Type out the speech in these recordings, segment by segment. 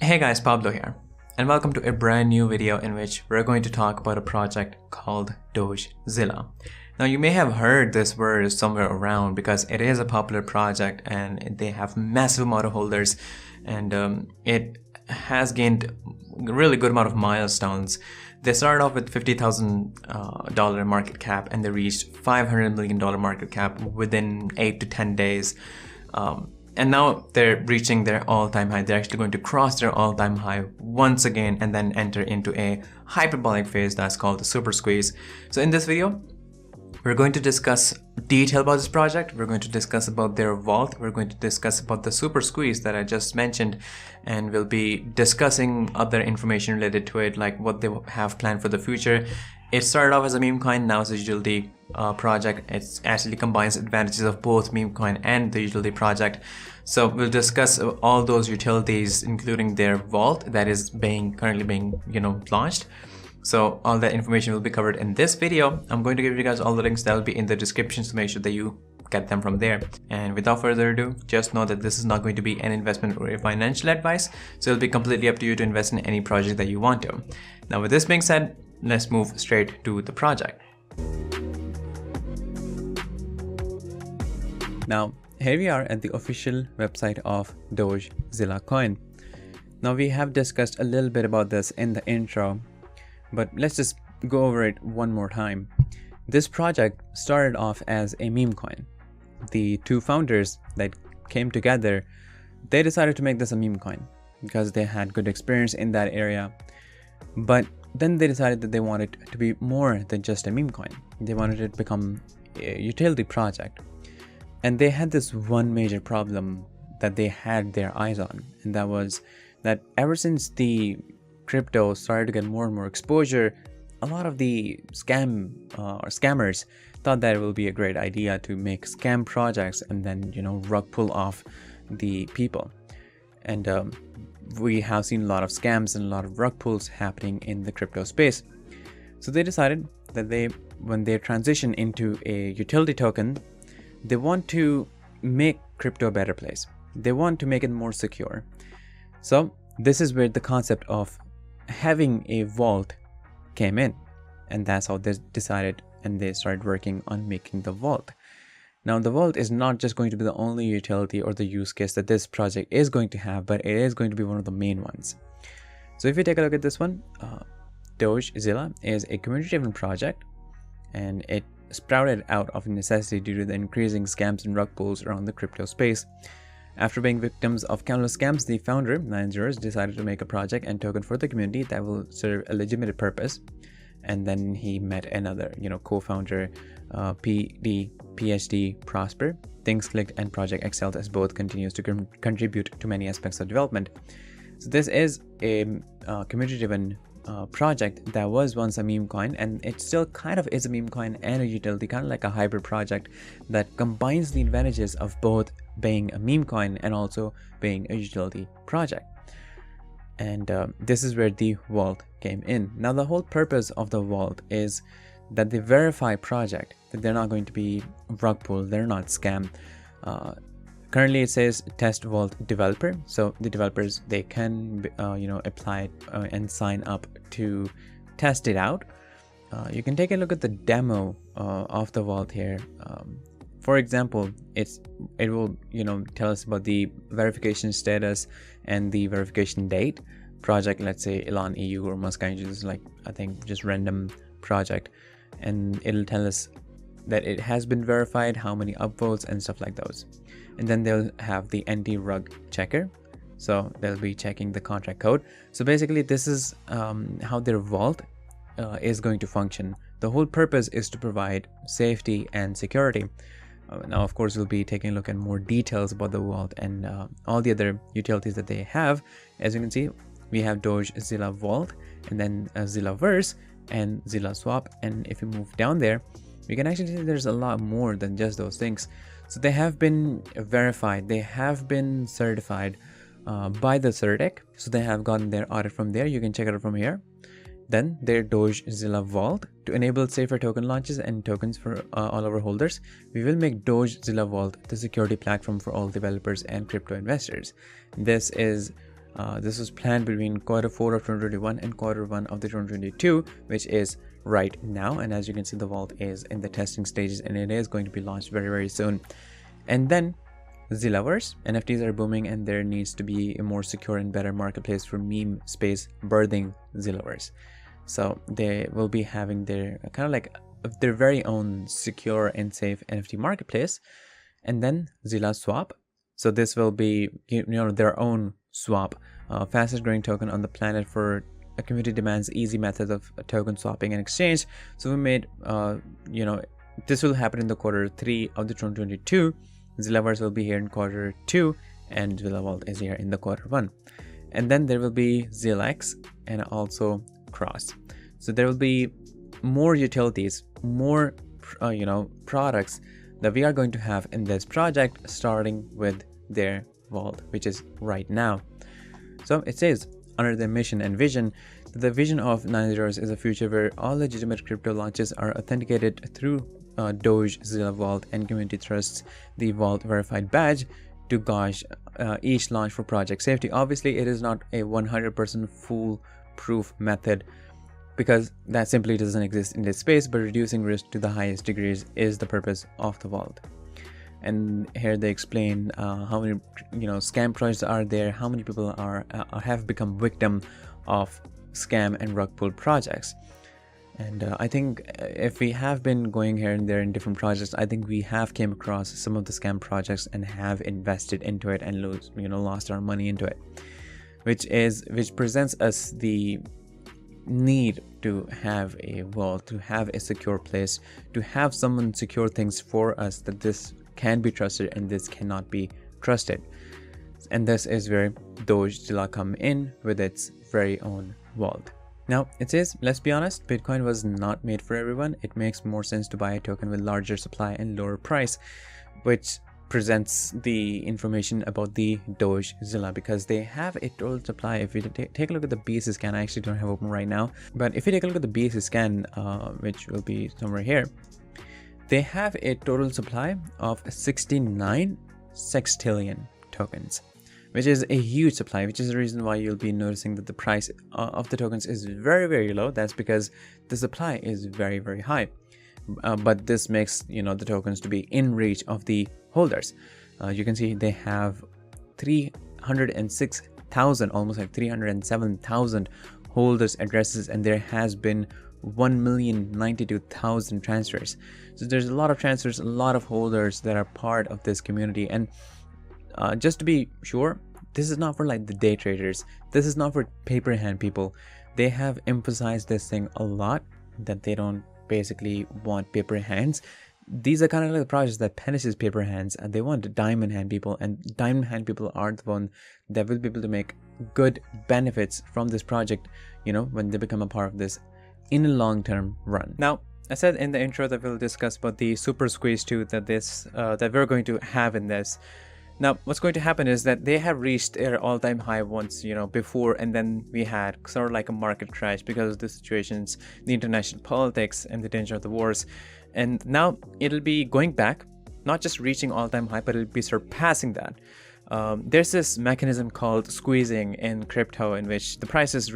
Hey guys, Pablo here, and welcome to a brand new video in which we're going to talk about a project called DogeZilla. Now you may have heard this word somewhere around because it is a popular project and they have massive amount of holders, and it has gained a really good amount of milestones. They started off with $50,000 market cap and they reached $500 million market cap within 8 to 10 days. And now they're reaching their all-time high. They're actually going to cross their all-time high once again and then enter into a hyperbolic phase that's called the super squeeze. So in this video, we're going to discuss detail about this project. We're going to discuss about their vault. We're going to discuss about the super squeeze that I just mentioned, and we'll be discussing other information related to it, like what they have planned for the future. It started off as a meme coin, now it's a utility project. It actually combines advantages of both meme coin and the utility project. So we'll discuss all those utilities, including their vault that is currently being launched. So all that information will be covered in this video. I'm going to give you guys all the links that will be in the description, so make sure that you get them from there. And without further ado, just know that this is not going to be an investment or a financial advice, so it'll be completely up to you to invest in any project that you want to. Now with this being said, let's move straight to the project. Now here we are at the official website of DogeZilla coin. Now we have discussed a little bit about this in the intro, but let's just go over it one more time. This project started off as a meme coin. The two founders that came together, they decided to make this a meme coin because they had good experience in that area. But then they decided that they wanted it to be more than just a meme coin. They wanted it to become a utility project. And they had this one major problem that they had their eyes on, and that was that ever since the crypto started to get more and more exposure, a lot of the scammers thought that it will be a great idea to make scam projects and then rug pull off the people. And we have seen a lot of scams and a lot of rug pulls happening in the crypto space. So they decided that when they transition into a utility token, they want to make crypto a better place. They want to make it more secure. So this is where the concept of having a vault came in, and that's how they decided and they started working on making the vault. Now the vault is not just going to be the only utility or the use case that this project is going to have, but it is going to be one of the main ones. So if you take a look at this one, DogeZilla is a community-driven project, and it sprouted out of necessity due to the increasing scams and rug pulls around the crypto space. After being victims of countless scams, the founder, 9zeros, decided to make a project and token for the community that will serve a legitimate purpose. And then he met another, co-founder, PhD Prosper. Things clicked and Project excelled as both continues to contribute to many aspects of development. So this is a community-driven project that was once a meme coin, and it still kind of is a meme coin and a utility, kind of like a hybrid project that combines the advantages of both being a meme coin and also being a utility project. And this is where the vault came in. Now the whole purpose of the vault is that they verify project that they're not going to be rug pull, they're not scam. Currently it says test vault developer, so the developers, they can apply and sign up to test it out. You can take a look at the demo of the vault here. For example, it will tell us about the verification status and the verification date. Project, let's say Elon EU or Musk ING, this is like, I think, just random project, and it'll tell us that it has been verified, how many upvotes and stuff like those. And then they'll have the anti-rug checker, so they'll be checking the contract code. So basically this is how their vault is going to function. The whole purpose is to provide safety and security. Now of course we'll be taking a look at more details about the vault and all the other utilities that they have. As you can see, we have DogeZilla Vault, and then Zillaverse and Zilla Swap. And if you move down there, we can actually see there's a lot more than just those things. So they have been verified, they have been certified by the CertEC. So they have gotten their audit from there. You can check it out from here. Then their DogeZilla Vault. To enable safer token launches and tokens for all our holders, we will make DogeZilla Vault the security platform for all developers and crypto investors. This is This was planned between Q4 of 2021 and Q1 of the 2022, which is right now. And as you can see, the vault is in the testing stages and it is going to be launched very, very soon. And then Zillaverse, NFTs are booming and there needs to be a more secure and better marketplace for meme space birthing Zillaverse. So they will be having their kind of like their very own secure and safe NFT marketplace. And then Zilla Swap. So this will be, their own swap, fastest growing token on the planet for a community demands easy method of token swapping and exchange. So we made, this will happen in the Q3 of the 2022. Zillaverse will be here in Q2 and Zilla Vault is here in the Q1. And then there will be ZillaX and also Cross. So there will be more utilities, more, products that we are going to have in this project, starting with their vault, which is right now. So it says under their mission and vision, the vision of 9zeros is a future where all legitimate crypto launches are authenticated through DogeZilla Vault, and community trusts the Vault verified badge to gauge each launch for project safety. Obviously, it is not a 100% foolproof method because that simply doesn't exist in this space, but reducing risk to the highest degrees is the purpose of the vault. And here they explain how many scam projects are there, how many people have become victim of scam and rug pull projects. And I think if we have been going here and there in different projects, I think we have came across some of the scam projects and have invested into it and lost our money into it, which presents us the need to have a vault, to have a secure place, to have someone secure things for us, that this can be trusted and this cannot be trusted. And this is where DogeZilla come in with its very own vault. Now it says, let's be honest, Bitcoin was not made for everyone. It makes more sense to buy a token with larger supply and lower price, which presents the information about the DogeZilla, because they have a total supply. If you take a look at the BSC scan, I actually don't have open right now, but if you take a look at the BSC scan, which will be somewhere here, they have a total supply of 69 sextillion tokens, which is a huge supply, which is the reason why you'll be noticing that the price of the tokens is very, very low. That's because the supply is very, very high. But this makes, the tokens to be in reach of the holders. You can see they have 306,000, almost like 307,000 holders addresses, and there has been 1,092,000 transfers. So there's a lot of transfers, a lot of holders that are part of this community. And just to be sure, this is not for like the day traders. This is not for paper in hand people. They have emphasized this thing a lot, that they don't basically want paper hands. These are kind of like the projects that punishes paper hands, and they want diamond hand people, and diamond hand people are the one that will be able to make good benefits from this project, when they become a part of this in a long-term run. Now, I said in the intro that we'll discuss about the super squeeze too, that we're going to have in this. Now, what's going to happen is that they have reached their all-time high once, before, and then we had sort of like a market crash because of the situations, the international politics, and the danger of the wars. And now it'll be going back, not just reaching all-time high, but it'll be surpassing that. There's this mechanism called squeezing in crypto, in which the prices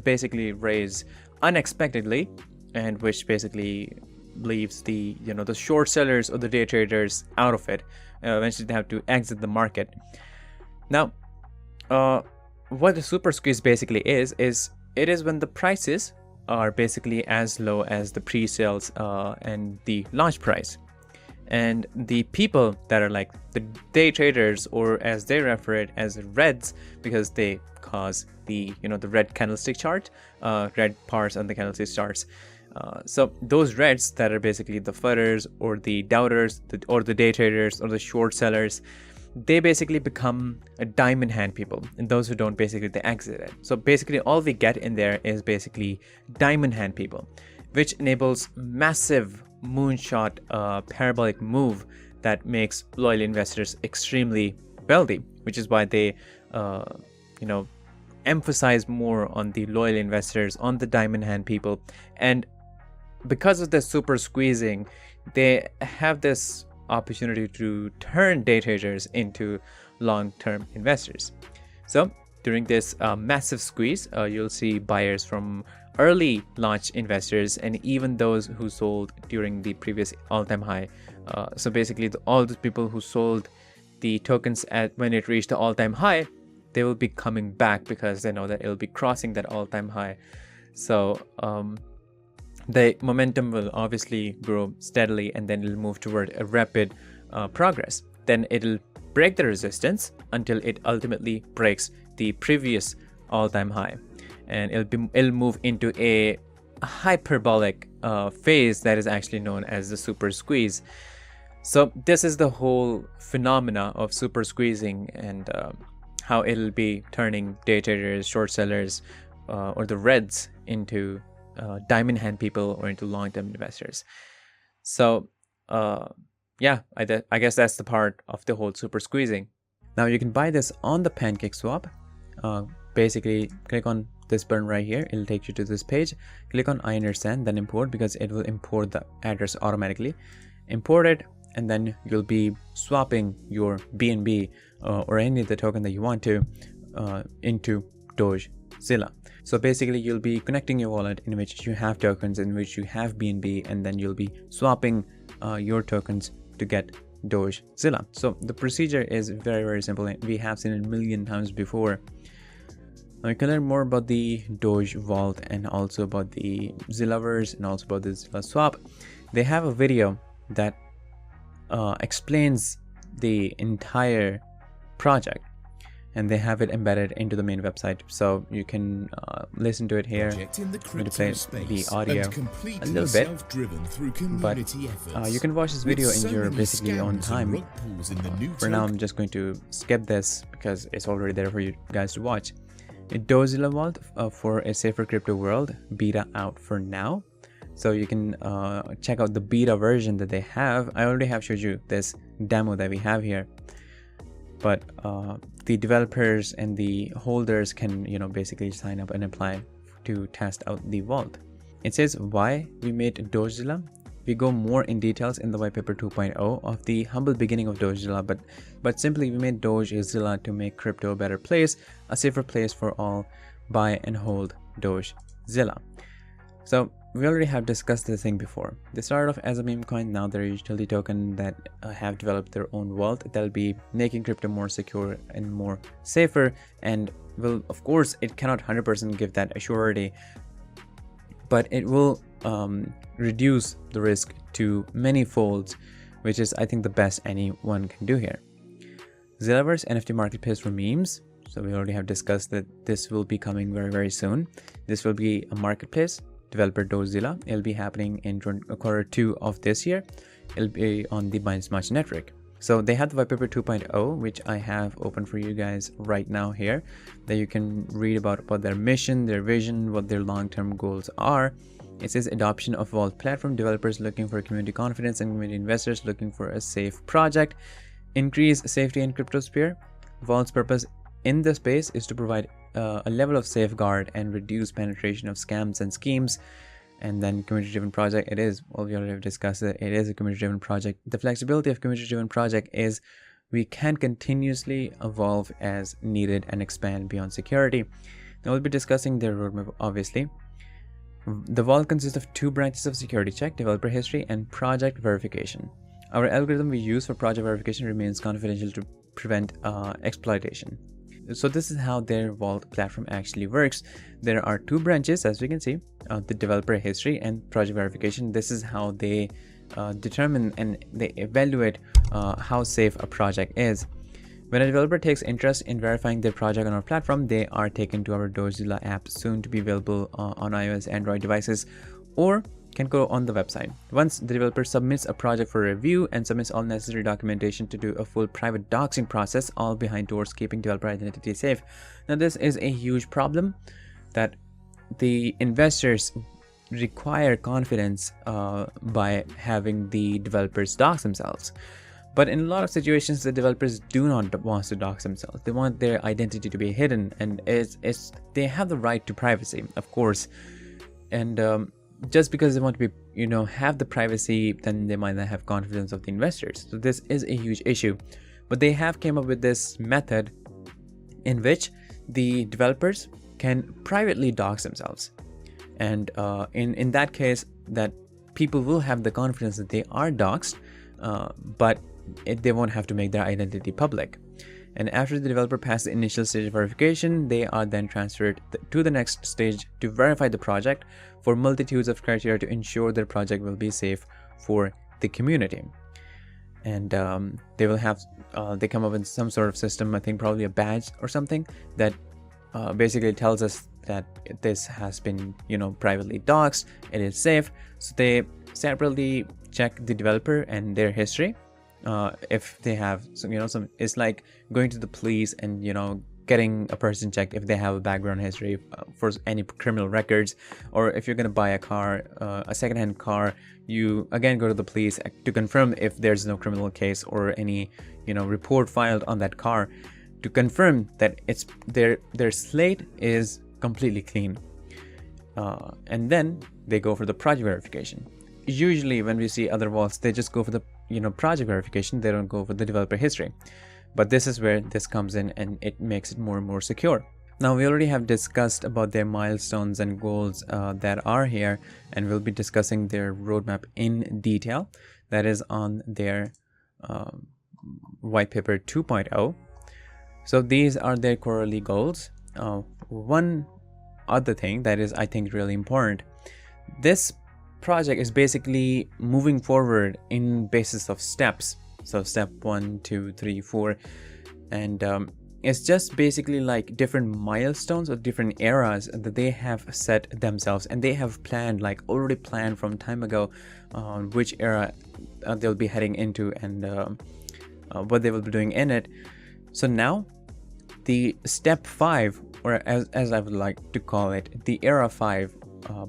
basically raise unexpectedly, and which basically leaves the the short sellers or the day traders out of it. Eventually they have to exit the market. Now what the super squeeze basically is it is when the prices are basically as low as the pre-sales and the launch price, and the people that are like the day traders, or as they refer it as reds, because they cause the the red candlestick chart, red parts on the candlestick charts. So those reds that are basically the fudders or the doubters or the day traders or the short sellers, they basically become a diamond hand people, and those who don't, basically they exit it. So basically all we get in there is basically diamond hand people, which enables massive moonshot parabolic move that makes loyal investors extremely wealthy, which is why they emphasize more on the loyal investors, on the diamond hand people. And because of the super squeezing, they have this opportunity to turn day traders into long-term investors. So during this massive squeeze, you'll see buyers from early launch investors and even those who sold during the previous all-time high. So basically all the people who sold the tokens when it reached the all-time high, they will be coming back because they know that it'll be crossing that all-time high. So the momentum will obviously grow steadily, and then it'll move toward a rapid progress. Then it'll break the resistance until it ultimately breaks the previous all-time high, and it'll move into a hyperbolic phase that is actually known as the super squeeze. So this is the whole phenomena of super squeezing, and how it'll be turning day traders, short sellers, or the reds into diamond hand people or into long-term investors. So yeah, I guess that's the part of the whole super squeezing. Now you can buy this on the PancakeSwap. Basically click on this button right here, it'll take you to this page. Click on I understand, then import, because it will import the address automatically. Import it, and then you'll be swapping your BNB or any of the token that you want to into DogeZilla. So basically you'll be connecting your wallet in which you have tokens, in which you have BNB, and then you'll be swapping your tokens to get DogeZilla. So the procedure is very, very simple. We have seen it a million times before. Now you can learn more about the Doge Vault and also about the Zillaverse and also about the Zilla Swap. They have a video that explains the entire project, and they have it embedded into the main website, so you can listen to it here. I'm going to play the audio a little bit, but you can watch this video in your basically own time. For now, I'm just going to skip this because it's already there for you guys to watch. DogeZilla Vault for a safer crypto world, beta out for now. So you can check out the beta version that they have. I already have showed you this demo that we have here, but the developers and the holders can, basically sign up and apply to test out the vault. It says why we made DogeZilla. We go more in details in the white paper 2.0 of the humble beginning of DogeZilla, but simply we made DogeZilla to make crypto a better place, a safer place for all. Buy and hold DogeZilla. So we already have discussed this thing before. They started off as a meme coin. Now they're a utility token that have developed their own vault that'll be making crypto more secure and more safer, and will, of course, it cannot 100% give that assurity, but it will reduce the risk to many folds, which is, I think, the best anyone can do here. Zillaverse NFT marketplace for memes. So we already have discussed that this will be coming very, very soon. This will be a marketplace. Developer DogeZilla. It'll be happening in quarter 2 of this year. It'll be on the Binance Smart Network. So they have the white paper 2.0, which I have open for you guys right now here, that you can read about their mission, their vision, what their long-term goals are. It says adoption of Vault platform, developers looking for community confidence and community investors looking for a safe project, increase safety in cryptosphere. Vault's purpose in the space is to provide a level of safeguard and reduce penetration of scams and schemes. And then community-driven project, it is, well, we already have discussed it, it is a community-driven project. The flexibility of community-driven project is we can continuously evolve as needed and expand beyond security. Now we'll be discussing their roadmap, obviously. The vault consists of 2 branches of security check, developer history and project verification. Our algorithm we use for project verification remains confidential to prevent exploitation. So this is how their vault platform actually works. There are 2 branches, as we can see, the developer history and project verification. This is how they determine and they evaluate how safe a project is. When a developer takes interest in verifying their project on our platform, they are taken to our DogeZilla app, soon to be available on iOS, Android devices, or can go on the website. Once the developer submits a project for review and submits all necessary documentation to do a full private doxing process, all behind doors, keeping developer identity safe. Now this is a huge problem, that the investors require confidence by having the developers dox themselves. But in a lot of situations, the developers do not want to dox themselves. They want their identity to be hidden, and they have the right to privacy, of course. And just because they want to be, have the privacy, then they might not have confidence of the investors. So this is a huge issue. But they have came up with this method in which the developers can privately dox themselves, and in that case, that people will have the confidence that they are doxed, but they won't have to make their identity public. And after the developer passes the initial stage of verification, they are then transferred to the next stage to verify the project for multitudes of criteria to ensure their project will be safe for the community. And they will have they come up with some sort of system, I think probably a badge or something, that basically tells us that this has been, privately doxed, it is safe. So they separately check the developer and their history. If they have some, it's like going to the police and getting a person checked if they have a background history for any criminal records, or if you're going to buy a car, a secondhand car, you again go to the police to confirm if there's no criminal case or any report filed on that car, to confirm that it's their slate is completely clean, and then they go for the project verification. Usually when we see other vaults, they just go for the project verification, they don't go for the developer history. But this is where this comes in, and it makes it more and more secure. Now, we already have discussed about their milestones and goals that are here, and we'll be discussing their roadmap in detail. That is on their white paper 2.0. So these are their quarterly goals. One other thing that is, I think, really important, this project is basically moving forward in basis of steps. So step 1, 2, 3, 4, and it's just basically like different milestones or different eras that they have set themselves, and they have planned, like already planned from time ago, which era they'll be heading into and what they will be doing in it. So now the step 5, or as I would like to call it, the era 5,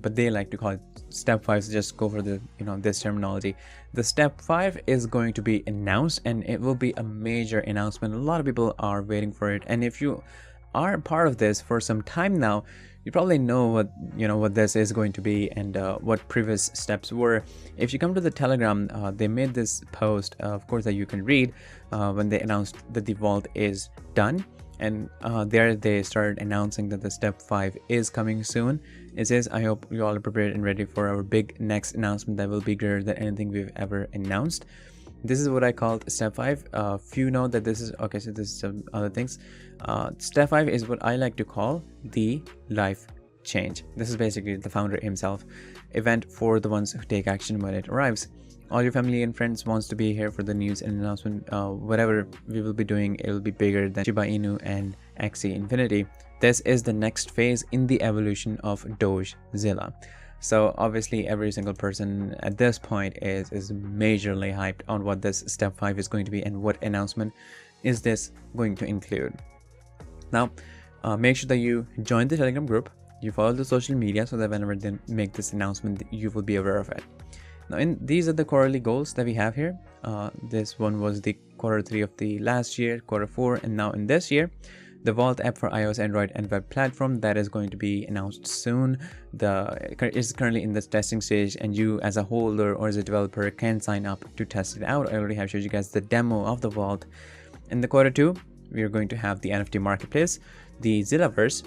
but they like to call it step 5, so just go for the this terminology. The step 5 is going to be announced, and it will be a major announcement. A lot of people are waiting for it, and if you are part of this for some time now, you probably know what this is going to be and what previous steps were. If you come to the Telegram, they made this post, of course, that you can read when they announced that the vault is done. And there they started announcing that the step 5 is coming soon. It says, I hope you all are prepared and ready for our big next announcement that will be greater than anything we've ever announced. This is what I called step 5. Few know that this is okay, so this is some other things. Step 5 is what I like to call the life change. This is basically the founder himself event for the ones who take action when it arrives. All your family and friends wants to be here for the news and announcement. Whatever we will be doing, it will be bigger than Shiba Inu and Axie Infinity. This is the next phase in the evolution of DogeZilla. So obviously every single person at this point is majorly hyped on what this step 5 is going to be and what announcement is this going to include. Now, make sure that you join the Telegram group, you follow the social media, so that whenever they make this announcement, you will be aware of it. Now, these are the quarterly goals that we have here. This one was the quarter 3 of the last year, quarter 4, and now in this year, the Vault app for iOS, Android, and web platform that is going to be announced soon. It's currently in the testing stage, and you as a holder or as a developer can sign up to test it out. I already have showed you guys the demo of the Vault. In the quarter 2, we are going to have the NFT marketplace, the Zillaverse.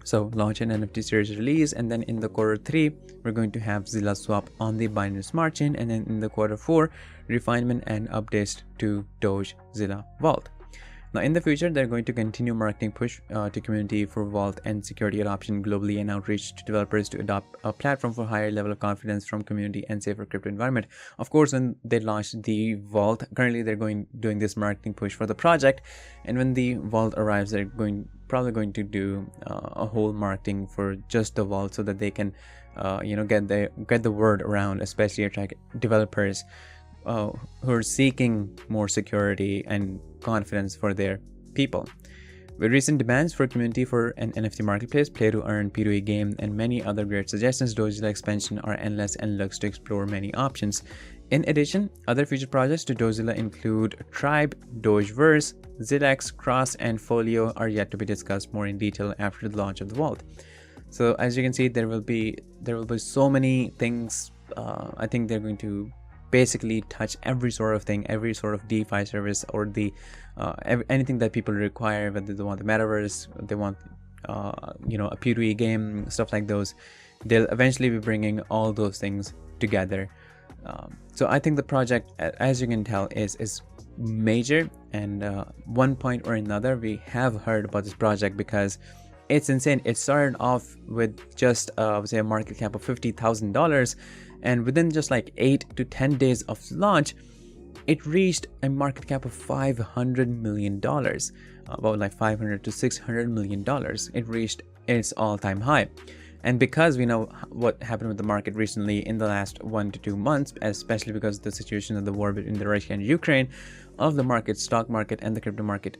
So launch an NFT series release, and then in the quarter 3, we're going to have Zilla Swap on the Binance Smart Chain, and then in the quarter 4, refinement and updates to DogeZilla Vault. Now, in the future, they're going to continue marketing push to community for Vault and security adoption globally, and outreach to developers to adopt a platform for higher level of confidence from community and safer crypto environment. Of course, when they launched the Vault, currently they're doing this marketing push for the project, and when the Vault arrives, they're probably going to do a whole marketing for just the Vault, so that they can get the word around, especially attract developers who are seeking more security and confidence for their people. With recent demands for community for an NFT marketplace, play to earn, P2E game, and many other great suggestions, DogeZilla expansion are endless and looks to explore many options. In addition, other future projects to DogeZilla include Tribe, Dogeverse, Zillax, Cross, and Folio are yet to be discussed more in detail after the launch of the Vault. So as you can see, there will be so many things. I think they're going to basically touch every sort of thing, every sort of DeFi service, or the anything that people require, whether they want the metaverse, they want a P2E game, stuff like those. They'll eventually be bringing all those things together. So I think the project, as you can tell, is major, and one point or another we have heard about this project because it's insane. It started off with just say a market cap of $50,000, and within just like 8 to 10 days of launch, it reached a market cap of $500 million, about like $500 to $600 million. It reached its all-time high. And because we know what happened with the market recently in the last 1 to 2 months, especially because of the situation of the war between Russia and Ukraine, all of the markets, stock market and the crypto market,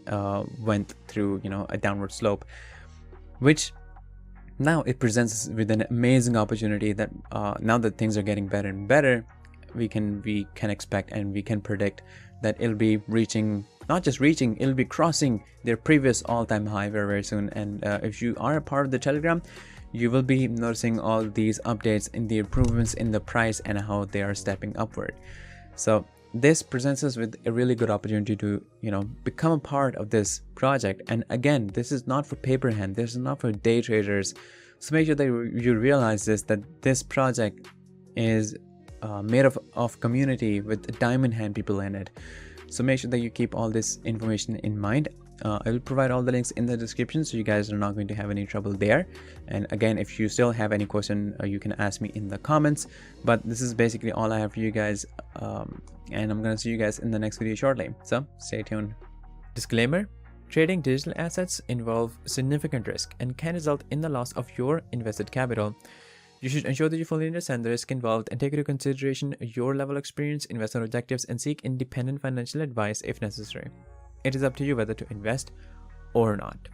went through a downward slope, which now it presents us with an amazing opportunity that now that things are getting better and better, we can expect and we can predict that it'll be reaching, not just reaching, it'll be crossing their previous all-time high very, very soon. And if you are a part of the Telegram, you will be noticing all these updates in the improvements in the price and how they are stepping upward. So this presents us with a really good opportunity to become a part of this project. And again, this is not for paper hand, this is not for day traders. So make sure that you realize this, that this project is made of community with diamond hand people in it. So make sure that you keep all this information in mind. I will provide all the links in the description, so you guys are not going to have any trouble there. And again, if you still have any question, you can ask me in the comments. But this is basically all I have for you guys, and I'm gonna see you guys in the next video shortly, so stay tuned. Disclaimer: trading digital assets involve significant risk and can result in the loss of your invested capital. You should ensure that you fully understand the risk involved and take into consideration your level of experience, investment objectives, and seek independent financial advice if necessary. It is up to you whether to invest or not.